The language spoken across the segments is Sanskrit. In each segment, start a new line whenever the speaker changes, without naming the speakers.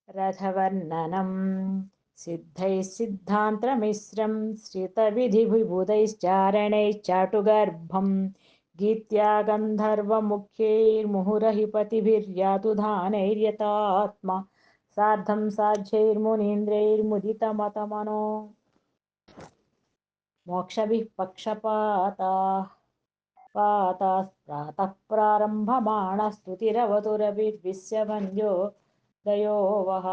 रथवर्णनं सिद्धैः सिद्धान्तमिश्रं श्रितविधिविबुधैश्चारणैश्चाटुगर्भं गीत्या गन्धर्वमुख्यैर्मुहुरहिपतिभिर्यातुधानैर्यतात्मा सार्धं साध्यैर्मुनीन्द्रैर्मुदितमतमनो मोक्षभिः पक्षपाताः प्रातः प्रारम्भमाणः स्तुतिरवतुरभिर्विश्यवन्द्यो दयो वः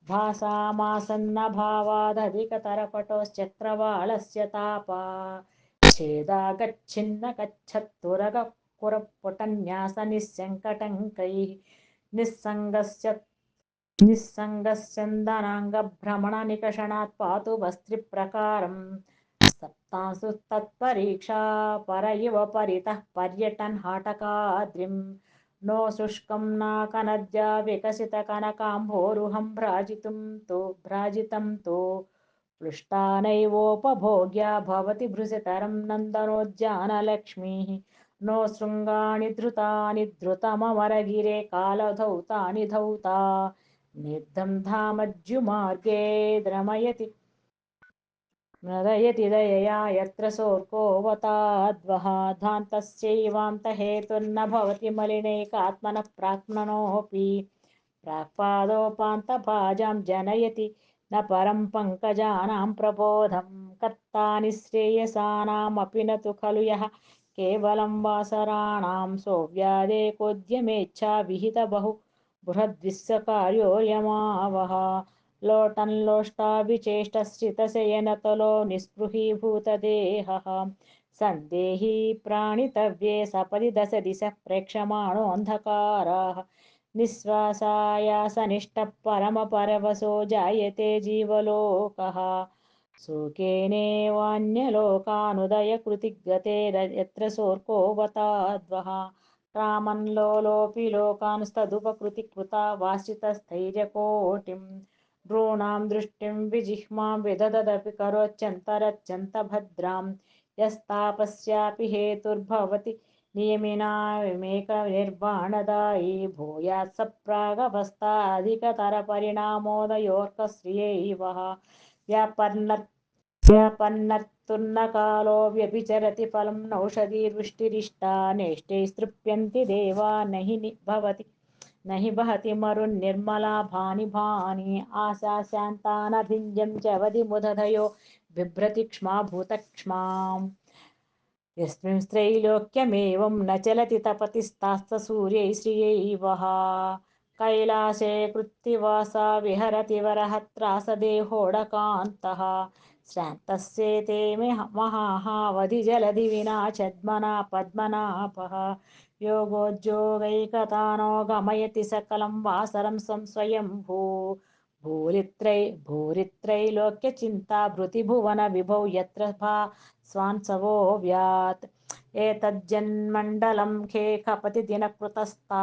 भासामासन्नभावादधिकतरपटोश्चक्रवाळस्य तापा छेदागच्छिन्न गच्छत्तुरगपुरपटन्यासनिस्सङ्कटङ्कैः निस्सङ्गस्य निस्सङ्गस्यन्दनाङ्गभ्रमणनिकषणात् पातु वस्त्रिप्रकारम् सप्तासु तत्परीक्षा पर इव परितः पर्यटन् हाटकाद्रिं नो शुष्कं नाकनद्या विकसितकनकाम्भोरुहं भ्राजितं तु पृष्ठानैवोपभोग्या भवति भृशतरं नन्दनोद्यानलक्ष्मीः नो शृङ्गाणि धृतानि धृतममरगिरे कालधौतानि धौता निर्धं धामज्जुमार्गे द्रमयति नरयति दयया यत्र सोऽर्कोऽवताद्वः धान्तस्यैवान्तहेतुर्न भवति मलिनैकात्मनः प्राक्मनोऽपि प्राक्पादोपान्तभाजां जनयति न परं पङ्कजानां प्रबोधं कर्ता निःश्रेयसानामपि न तु खलु यः केवलं वासराणां सोऽव्यादेकोद्यमेच्छा विहितबहु बृहद्विश्वकार्योऽयमावः लोटन्लोष्टाभिचेष्टश्रितशयनतलो निःस्पृहीभूतदेहः सन्देही प्राणितव्ये सपदि दशदिशः प्रेक्षमाणोऽन्धकाराः निःश्वासायासनिष्टः परमपरवशो जायते जीवलोकः शोकेनेवान्यलोकानुदयकृतिगते यत्र सोऽर्कोऽवताद्वः रामन्लोलोऽपि लोकांस्तदुपकृतिकृता वासितस्थैर्यकोटिं भ्रूणां दृष्टिं विजिह्मां विदधदपि करोच्चन्तरच्चन्तभद्रां यस्तापस्यापि हेतुर्भवति नियमिनामेकनिर्वाणदायी भूयात् स प्रागवस्थाधिकतरपरिणामोदयोर्कश्रियैवः व्यापन्नर्तुर्नकालो व्यभिचरति फलं नौषधीर्वृष्टिरिष्टा नेष्टैस्तृप्यन्ति देवा न हि वहति मरुन्निर्मला भानि आशा शान्तानभिञ्जं च वधिमुदधयो बिभ्रति क्ष्मा भूतक्ष्माम् यस्मिंस्त्रैलोक्यमेवं न चलति तपतिस्तास्तसूर्यै श्रियैवः कैलासे कृत्तिवासा विहरति वरहत्रासदेहोडकान्तः श्रान्तस्येते महाहावधि विना छद्मना पद्मनाभः योगोद्योगैकतानो गमयति सकलं वासरं स्वयंभू भूरित्रैलोक्यचिन्ता भृतिभुवनविभौ यत्र स्वांसवो व्यात् एतज्जन्मण्डलं खे खपति दिनकृतस्ता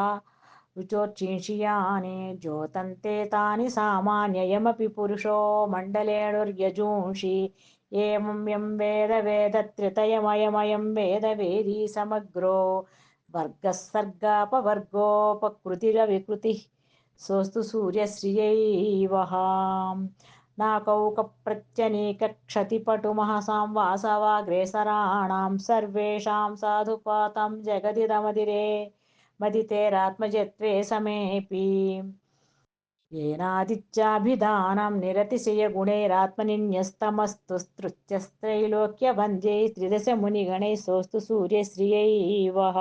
रुचोर्चिषियानि ज्योतन्ते तानि सामान्ययमपि पुरुषो मण्डलेणुर्यजूंषि एवं यं वेद वेदत्रितयमयमयं वेद वेदी समग्रो वर्गः सर्गापवर्गोपकृतिरविकृतिः सोऽस्तु सूर्यश्रियैवः नाकौकप्रत्यनीकक्षतिपटुमहसां वासवाग्रेसराणां सर्वेषां साधुपातं जगदिदमदिरे मदितेरात्मजत्वे समेऽपि येनादित्याभिधानं निरतिशयगुणैरात्मनिन्यस्तमस्तु स्तृत्यस्त्रैलोक्यवन्द्यै त्रिदशमुनिगणैः सोऽस्तु सूर्यश्रियैवः